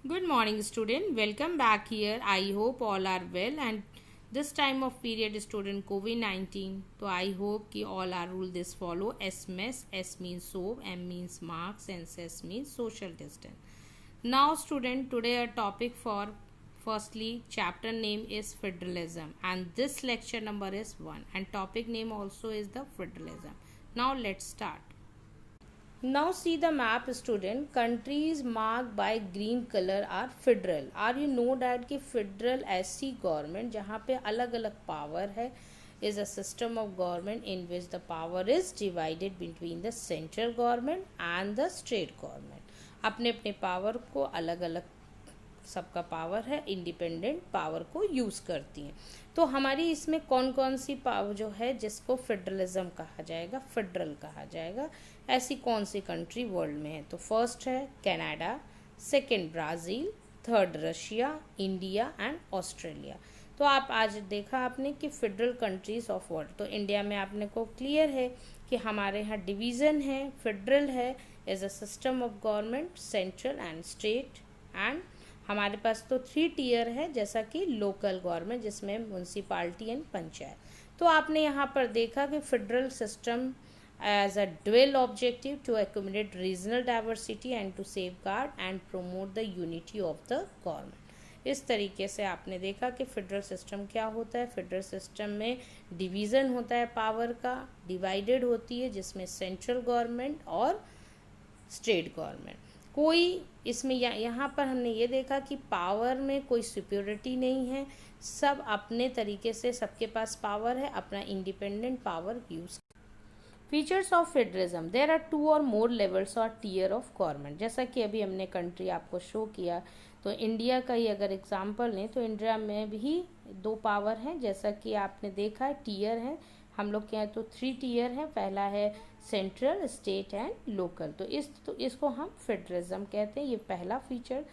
Good morning, student. Welcome back here. I hope all are well. And this time of period, student COVID-19. So I hope कि all are rule this follow. S means soap, M means marks, and S means social distance. Now, student, today our topic for firstly chapter name is federalism, and this lecture number is 1, and topic name also is the federalism. Now let's start. Now see the map, student. Countries marked by green color are federal. Are you know that कि federal ऐसी government जहाँ पे अलग अलग power है is a system of government in which the power is divided between the central government and the state government. अपने अपने power को अलग अलग सबका पावर है, इंडिपेंडेंट पावर को यूज़ करती हैं. तो हमारी इसमें कौन कौन सी पावर जो है जिसको फेडरलिज्म कहा जाएगा, फेडरल कहा जाएगा, ऐसी कौन सी कंट्री वर्ल्ड में है? तो फर्स्ट है Canada, second Brazil, third Russia, India and Australia. तो आप आज देखा आपने कि फेडरल कंट्रीज ऑफ वर्ल्ड. तो इंडिया में आपने को क्लियर है कि हमारे यहाँ डिवीज़न है, फेडरल है, is a system of government, central and state. And हमारे पास तो 3 टियर है, जैसा कि लोकल गवर्नमेंट जिसमें म्यूनसिपाल्टी एंड पंचायत. तो आपने यहाँ पर देखा कि federal system as a dual objective to accumulate regional diversity and to safeguard and promote the unity of the government. इस तरीके से आपने देखा कि फेडरल सिस्टम क्या होता है. फेडरल सिस्टम में डिवीज़न होता है पावर का, डिवाइडेड होती है जिसमें सेंट्रल गवर्नमेंट और स्टेट गवर्नमेंट. कोई इसमें यहाँ पर हमने ये देखा कि पावर में कोई सुप्योरिटी नहीं है, सब अपने तरीके से सबके पास पावर है, अपना independent power use. Features of federalism, there are 2 और मोर लेवल्स और टियर ऑफ गवर्नमेंट. जैसा कि अभी हमने कंट्री आपको शो किया, तो इंडिया का ही अगर एग्जांपल लें तो इंडिया में भी 2 पावर हैं, जैसा कि आपने देखा है टियर है. हम लोग के यहाँ तो 3 टियर है. पहला है सेंट्रल, स्टेट एंड लोकल. तो इसको हम फेडरलिज्म कहते हैं. ये पहला feature,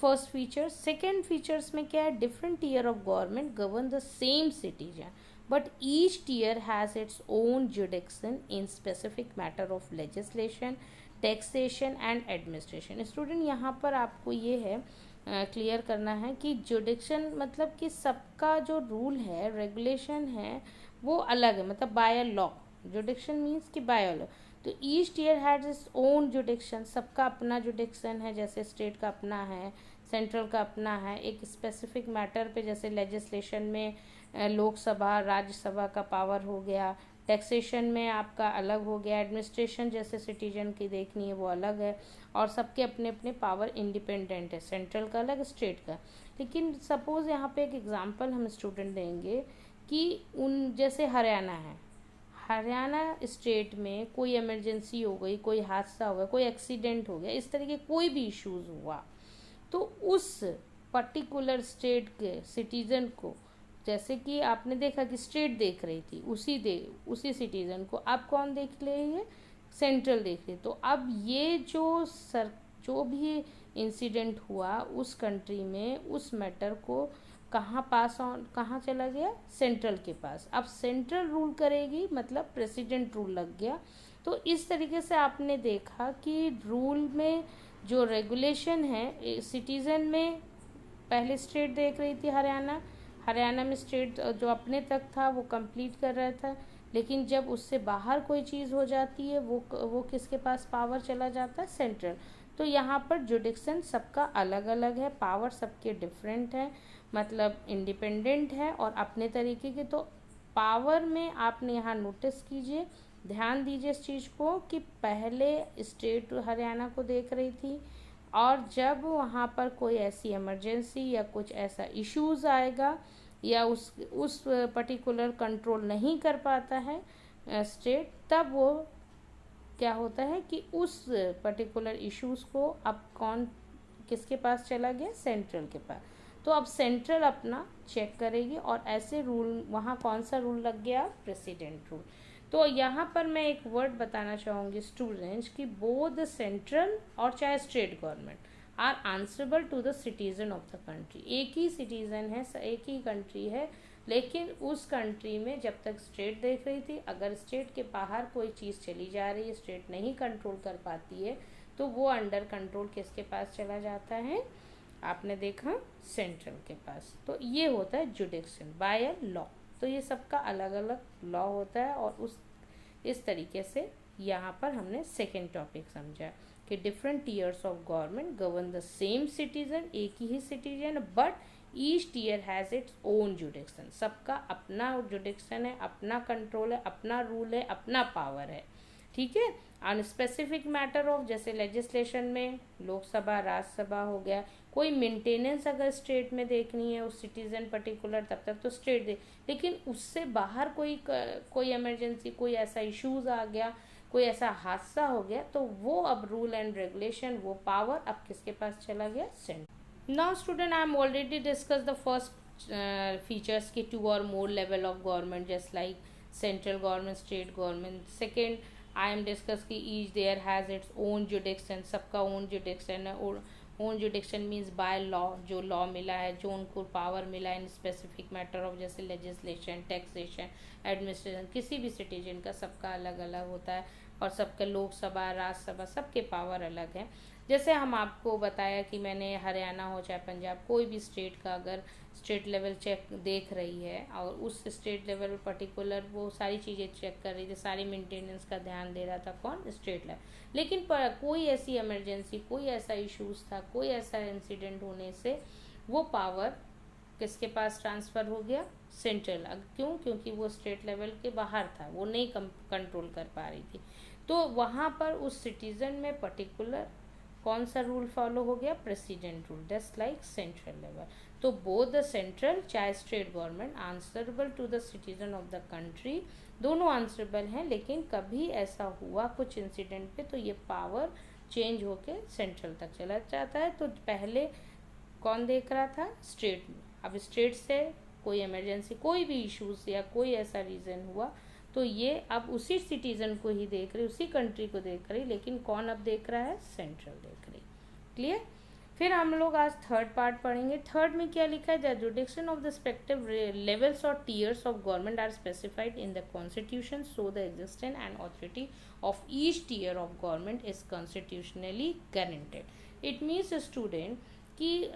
first feature. Second features में क्या है, different tier of government govern the same citizen, but each tier has its own jurisdiction in specific matter of legislation, taxation and administration. Student यहाँ पर आपको ये है क्लियर करना है कि जुडिक्शन मतलब कि सबका जो रूल है, रेगुलेशन है, वो अलग है, मतलब बाय लॉ. जुडिक्शन मीन्स कि बाय लॉ. तो each tier has its own jurisdiction, सबका अपना जुडिक्शन है. जैसे स्टेट का अपना है, सेंट्रल का अपना है. एक स्पेसिफिक मैटर पे जैसे लेजिस्लेशन में लोकसभा राज्यसभा का पावर हो गया, टैक्सेशन में आपका अलग हो गया, एडमिनिस्ट्रेशन जैसे सिटीजन की देखनी है वो अलग है, और सबके अपने अपने पावर इंडिपेंडेंट है, सेंट्रल का अलग, स्टेट का. लेकिन सपोज यहाँ पे एक एग्जांपल हम स्टूडेंट देंगे कि उन जैसे हरियाणा है, हरियाणा स्टेट में कोई इमरजेंसी हो गई, कोई हादसा हो गया, कोई एक्सीडेंट हो गया, इस तरह के कोई भी इश्यूज हुआ, तो उस पर्टिकुलर स्टेट के सिटीजन को, जैसे कि आपने देखा कि स्टेट देख रही थी, उसी सिटीजन को अब कौन देख रही है, सेंट्रल देख रही. तो अब ये जो भी इंसिडेंट हुआ उस कंट्री में, उस मैटर को कहाँ पास ऑन, कहाँ चला गया, सेंट्रल के पास. अब सेंट्रल रूल करेगी, मतलब प्रेसिडेंट रूल लग गया. तो इस तरीके से आपने देखा कि रूल में जो रेगुलेशन है सिटीजन में, पहले स्टेट देख रही थी हरियाणा में स्टेट जो अपने तक था वो कंप्लीट कर रहा था. लेकिन जब उससे बाहर कोई चीज़ हो जाती है वो किसके पास पावर चला जाता है, सेंट्रल. तो यहाँ पर जुडिक्शन सबका अलग अलग है, पावर सबके डिफरेंट है, मतलब इंडिपेंडेंट है और अपने तरीके के. तो पावर में आपने यहाँ नोटिस कीजिए, ध्यान दीजिए इस चीज़ को कि पहले स्टेट हरियाणा को देख रही थी, और जब वहाँ पर कोई ऐसी इमरजेंसी या कुछ ऐसा इश्यूज़ आएगा या उस पर्टिकुलर कंट्रोल नहीं कर पाता है स्टेट, तब वो क्या होता है कि उस पर्टिकुलर इश्यूज़ को अब कौन किसके पास चला गया, सेंट्रल के पास. तो अब सेंट्रल अपना चेक करेगी और ऐसे रूल, वहाँ कौन सा रूल लग गया, प्रेसिडेंट रूल. तो यहाँ पर मैं एक वर्ड बताना चाहूँगी स्टूडेंट्स कि बोथ सेंट्रल और चाहे state government are answerable to the citizen of the country. एक ही सिटीजन है, एक ही कंट्री है, लेकिन उस कंट्री में जब तक स्टेट देख रही थी, अगर स्टेट के बाहर कोई चीज़ चली जा रही है, स्टेट नहीं कंट्रोल कर पाती है, तो वो अंडर कंट्रोल किसके पास चला जाता है, आपने देखा सेंट्रल के पास। तो ये होता है जुडिक्शन बाय अ लॉ। तो ये सबका अलग अलग लॉ होता है और उस इस तरीके से यहाँ पर हमने सेकेंड टॉपिक समझा कि different tiers of government govern the same citizen, एक ही citizen, but each tier has its own jurisdiction. सबका अपना जुडिक्शन है, अपना कंट्रोल है, अपना रूल है, अपना पावर है, ठीक है। ऑन स्पेसिफिक मैटर ऑफ, जैसे लेजिस्लेशन में लोकसभा राज्यसभा हो गया, कोई मेंटेनेंस अगर स्टेट में देखनी है उस सिटीजन पर्टिकुलर, तब तक तो स्टेट दे, लेकिन उससे बाहर कोई इमरजेंसी, कोई ऐसा इश्यूज आ गया, कोई ऐसा हादसा हो गया, तो वो अब रूल एंड रेगुलेशन, वो पावर अब किसके पास चला गया? Centre. Now student, I am already discuss the first features की 2 और more level of government, just like central government, state government. Second I am discuss की each there has its own jurisdiction, सबका own jurisdiction है। और own jurisdiction means by law, जो law मिला है, जो उनको पावर मिला है इन स्पेसिफिक मैटर ऑफ, जैसे लेजिस्लेशन, टैक्सेशन, एडमिनिस्ट्रेशन, किसी भी सिटीजन का सबका अलग अलग होता है और सबके लोकसभा राज्यसभा सबके पावर अलग है। जैसे हम आपको बताया कि मैंने हरियाणा हो चाहे पंजाब, कोई भी स्टेट का अगर स्टेट लेवल चेक देख रही है और उस स्टेट लेवल पर्टिकुलर वो सारी चीज़ें चेक कर रही थी, सारी मेंटेनेंस का ध्यान दे रहा था कौन? State level. लेकिन कोई ऐसी इमरजेंसी, कोई ऐसा इश्यूज था, कोई ऐसा इंसिडेंट होने से वो पावर किसके पास ट्रांसफ़र हो गया? सेंट्रल। क्यों? क्योंकि वो स्टेट लेवल के बाहर था, वो नहीं कंट्रोल कर पा रही थी। तो वहाँ पर उस सिटीजन में पर्टिकुलर कौन सा रूल फॉलो हो गया? President rule, just like central level. तो बोथ द सेंट्रल चाहे state government answerable to the citizen of the country, दोनों आंसरेबल हैं, लेकिन कभी ऐसा हुआ कुछ इंसिडेंट पे तो ये पावर चेंज होके सेंट्रल तक चला जाता है। तो पहले कौन देख रहा था? स्टेट में। अब स्टेट से कोई इमरजेंसी, कोई भी इश्यूज या कोई ऐसा रीज़न हुआ तो ये अब उसी सिटीजन को ही देख रही, उसी कंट्री को देख रही, लेकिन कौन अब देख रहा है? सेंट्रल देख रही। क्लियर? फिर हम लोग आज थर्ड पार्ट पढ़ेंगे। थर्ड में क्या लिखा है? The jurisdiction of the respective levels और tiers of government are specified in the constitution, so the existence and authority of each tier of government is constitutionally guaranteed. It means student कि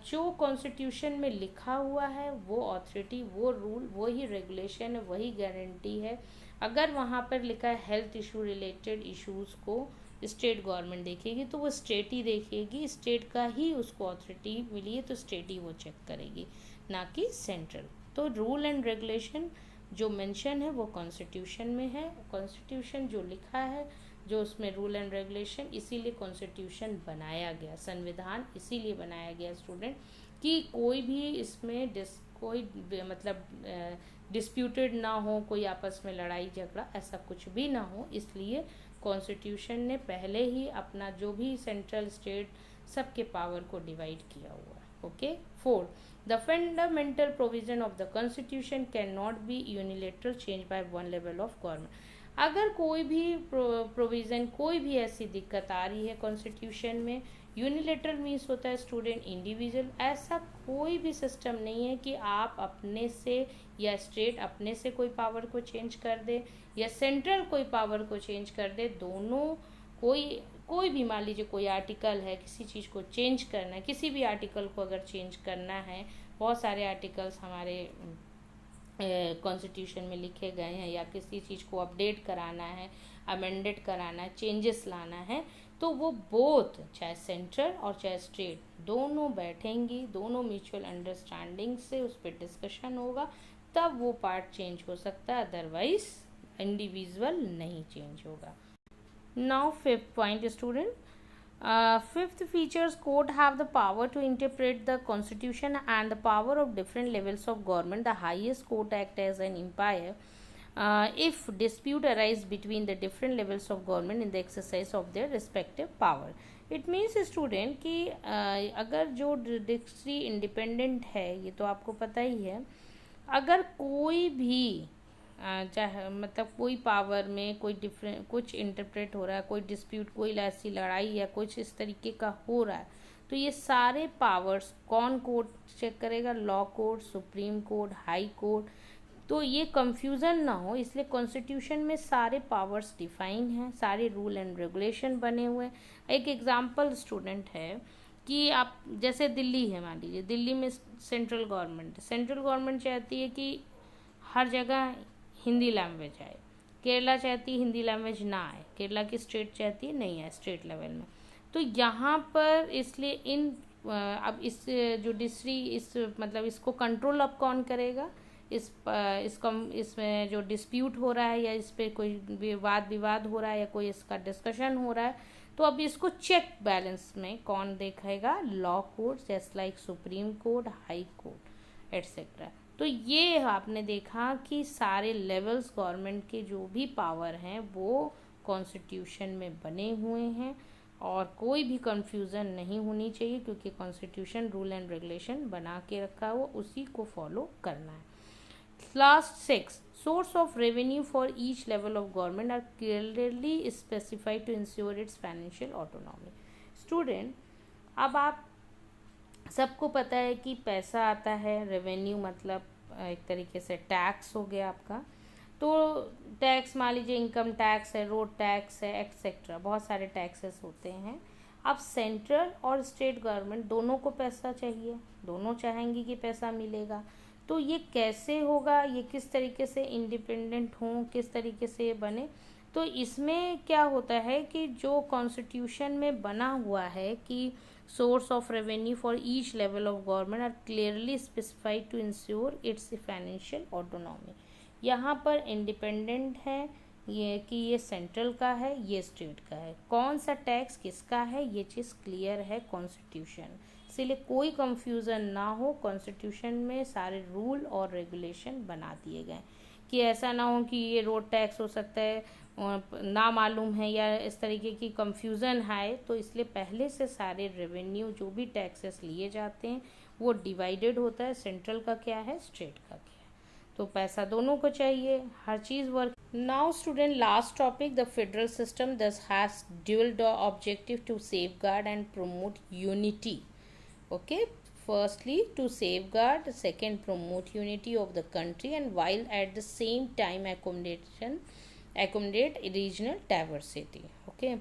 जो constitution में लिखा हुआ है वो authority, वो rule, वही रेगुलेशन है, वही गारंटी है। अगर वहाँ पर लिखा है हेल्थ इशू रिलेटेड इश्यूज़ को स्टेट गवर्नमेंट देखेगी तो वो स्टेट ही देखेगी, स्टेट का ही उसको ऑथोरिटी मिली है तो स्टेट ही वो चेक करेगी, ना कि सेंट्रल। तो रूल एंड रेगुलेशन जो मेंशन है वो कॉन्स्टिट्यूशन में है। कॉन्स्टिट्यूशन जो लिखा है, जो उसमें रूल एंड रेगुलेशन, इसीलिए कॉन्स्टिट्यूशन बनाया गया, संविधान इसीलिए बनाया गया स्टूडेंट, कि कोई भी इसमें कोई मतलब डिस्प्यूटेड ना हो, कोई आपस में लड़ाई झगड़ा ऐसा कुछ भी ना हो, इसलिए कॉन्स्टिट्यूशन ने पहले ही अपना जो भी सेंट्रल स्टेट सबके पावर को डिवाइड किया हुआ है। Okay. 4. The fundamental provision of the constitution can not be unilateral change by one level of government. अगर कोई भी प्रोविज़न, कोई भी ऐसी दिक्कत आ रही है कॉन्स्टिट्यूशन में, यूनिलेटरल मीन्स होता है स्टूडेंट इंडिविजुअल, ऐसा कोई भी सिस्टम नहीं है कि आप अपने से या स्टेट अपने से कोई पावर को चेंज कर दे या सेंट्रल कोई पावर को चेंज कर दे। दोनों कोई भी, मान लीजिए कोई आर्टिकल है, किसी चीज़ को चेंज करना है, किसी भी आर्टिकल को अगर चेंज करना है, बहुत सारे आर्टिकल्स हमारे कॉन्स्टिट्यूशन में लिखे गए हैं, या किसी चीज़ को अपडेट कराना है, अमेंडेड कराना है, चेंजेस लाना है, तो वो बोथ, चाहे सेंट्रल और चाहे स्टेट, दोनों बैठेंगी, दोनों म्यूचुअल अंडरस्टैंडिंग से उस पर डिस्कशन होगा, तब वो पार्ट चेंज हो सकता है, अदरवाइज इंडिविजुअल नहीं चेंज होगा। Now 5th point student, 5th features court have the power to interpret the constitution and the power of different levels of government. The highest court act as an umpire if dispute arise between the different levels of government in the exercise of their respective power. It means student कि अगर जो judiciary independent है, ये तो आपको पता ही है, अगर कोई भी चाहे मतलब कोई पावर में कोई डिफरेंट कुछ इंटरप्रेट हो रहा है, कोई डिस्प्यूट, कोई ऐसी लड़ाई या कुछ इस तरीके का हो रहा है, तो ये सारे पावर्स कौन कोर्ट चेक करेगा? Law court, supreme court, high court. तो ये कंफ्यूजन ना हो, इसलिए कॉन्स्टिट्यूशन में सारे पावर्स डिफाइन हैं, सारे रूल एंड रेगुलेशन बने हुए हैं। एक एग्जांपल स्टूडेंट है कि आप जैसे दिल्ली है, मान लीजिए दिल्ली में सेंट्रल गवर्नमेंट चाहती है कि हर जगह हिंदी लैंग्वेज आए। केरला चाहती है हिंदी लैंग्वेज ना आए, केरला की स्टेट चाहती है नहीं है स्टेट लेवल में। तो यहाँ पर इसलिए अब इस जुडिशरी इस मतलब इसको कंट्रोल अब कौन करेगा, इसमें जो डिस्प्यूट हो रहा है या इस पे कोई वाद विवाद हो रहा है या कोई इसका डिस्कशन हो रहा है, तो अब इसको चेक बैलेंस में कौन देखेगा, लॉ कोर्ट जैसे like supreme court, high court etcetera. तो ये आपने देखा कि सारे लेवल्स गवर्नमेंट के जो भी पावर हैं वो कॉन्स्टिट्यूशन में बने हुए हैं और कोई भी कंफ्यूजन नहीं होनी चाहिए, क्योंकि कॉन्स्टिट्यूशन रूल एंड रेगुलेशन बना के रखा हुआ उसी को फॉलो करना है। Last 6. Source of revenue for each level of government are clearly specified to ensure its financial autonomy. Student, अब आप सबको पता है कि पैसा आता है, रेवेन्यू मतलब एक तरीके से टैक्स हो गया आपका। तो टैक्स मान लीजिए इनकम टैक्स है, रोड टैक्स है, एक्सेट्रा, बहुत सारे टैक्सेस होते हैं। अब सेंट्रल और स्टेट गवर्नमेंट दोनों को पैसा चाहिए, दोनों चाहेंगी कि पैसा मिलेगा। तो ये कैसे होगा, ये किस तरीके से इंडिपेंडेंट हों, किस तरीके से ये बने। तो इसमें क्या होता है कि जो कॉन्स्टिट्यूशन में बना हुआ है कि source of revenue for each level of government are clearly specified to ensure its financial autonomy. यहाँ पर इंडिपेंडेंट है ये कि ये सेंट्रल का है, ये स्टेट का है, कौन सा टैक्स किसका है, ये चीज़ क्लियर है कॉन्स्टिट्यूशन, इसीलिए कोई कंफ्यूजन ना हो। कॉन्स्टिट्यूशन में सारे रूल और रेगुलेशन बना दिए गए कि ऐसा ना हो कि ये रोड टैक्स हो सकता है ना मालूम है या इस तरीके की कंफ्यूजन है। तो इसलिए पहले से सारे रेवेन्यू जो भी टैक्सेस लिए जाते हैं वो डिवाइडेड होता है, सेंट्रल का क्या है, स्टेट का क्या है। तो पैसा दोनों को चाहिए, हर चीज़ work. Now student, last topic, the federal system thus has dual objective to safeguard and promote unity. Okay, firstly to safeguard, second promote unity of the country, and while at the same time accommodate regional diversity. Okay,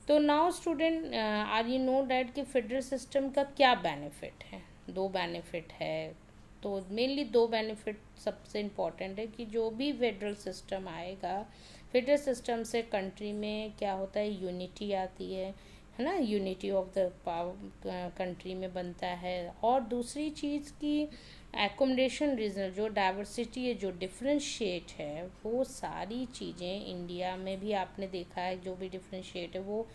तो now student are you know that कि federal system का क्या benefit है, दो benefit है। तो mainly दो benefit सबसे इम्पॉर्टेंट है कि जो भी फेडरल सिस्टम आएगा, फेडरल सिस्टम से कंट्री में क्या होता है, यूनिटी आती है ना, यूनिटी ऑफ द कंट्री में बनता है। और दूसरी चीज़ की एकोमोडेशन रीजनल जो डाइवर्सिटी है, जो डिफ्रेंशिएट है, वो सारी चीज़ें इंडिया में भी आपने देखा है, जो भी डिफ्रेंशिएट है वो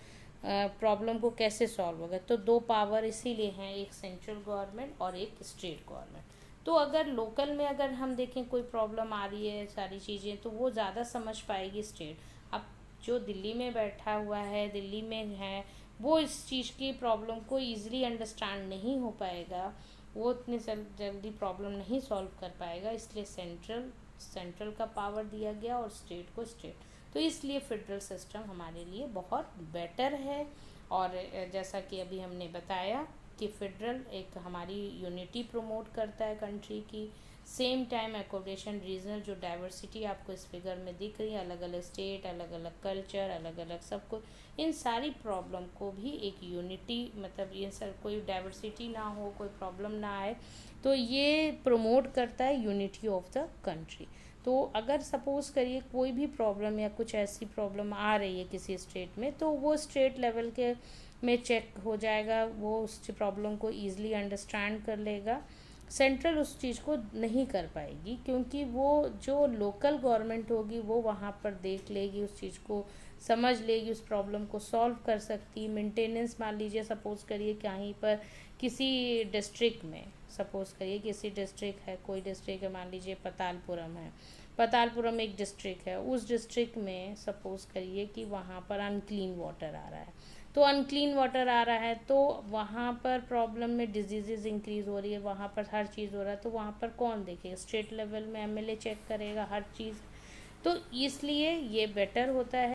प्रॉब्लम को कैसे सॉल्व होगा। तो दो पावर इसीलिए हैं, एक सेंट्रल गवर्नमेंट और एक स्टेट गवर्नमेंट। तो अगर लोकल में अगर हम देखें कोई प्रॉब्लम आ रही है सारी चीज़ें, तो वो ज़्यादा समझ पाएगी स्टेट। अब जो दिल्ली में बैठा हुआ है, दिल्ली में है, वो इस चीज़ की प्रॉब्लम को ईजिली अंडरस्टैंड नहीं हो पाएगा, वो इतनी जल्दी प्रॉब्लम नहीं सॉल्व कर पाएगा। इसलिए सेंट्रल का पावर दिया गया और स्टेट को स्टेट। तो इसलिए फेडरल सिस्टम हमारे लिए बहुत बेटर है। और जैसा कि अभी हमने बताया कि फेडरल एक हमारी यूनिटी प्रमोट करता है कंट्री की, सेम टाइम एकोमोडेशन रीजनल जो डाइवर्सिटी आपको इस फिगर में दिख रही है, अलग अलग स्टेट, अलग अलग कल्चर, अलग अलग सबको, इन सारी प्रॉब्लम को भी एक यूनिटी मतलब ये सर कोई डाइवर्सिटी ना हो, कोई प्रॉब्लम ना आए, तो ये प्रमोट करता है यूनिटी ऑफ द कंट्री। तो अगर सपोज करिए कोई भी प्रॉब्लम या कुछ ऐसी प्रॉब्लम आ रही है किसी स्टेट में, तो वो स्टेट लेवल के में चेक हो जाएगा, वो उस प्रॉब्लम को ईजिली अंडरस्टैंड कर लेगा। सेंट्रल उस चीज़ को नहीं कर पाएगी, क्योंकि वो जो लोकल गवर्नमेंट होगी वो वहाँ पर देख लेगी, उस चीज़ को समझ लेगी, उस प्रॉब्लम को सॉल्व कर सकती है। मेंटेनेंस मान लीजिए सपोज करिए कहीं पर किसी डिस्ट्रिक्ट में, सपोज करिए किसी डिस्ट्रिक्ट है, कोई डिस्ट्रिक्ट है, मान लीजिए पतालपुरम है, पतालपुरम एक डिस्ट्रिक्ट है, उस डिस्ट्रिक्ट में सपोज करिए कि वहाँ पर अनक्लीन वाटर आ रहा है। तो अनक्लीन वाटर आ रहा है तो वहाँ पर प्रॉब्लम में डिजीजेज इंक्रीज हो रही है, वहाँ पर हर चीज़ हो रहा है, तो वहाँ पर कौन देखेगा, स्टेट लेवल में एमएलए चेक करेगा हर चीज़। तो इसलिए ये बेटर होता है।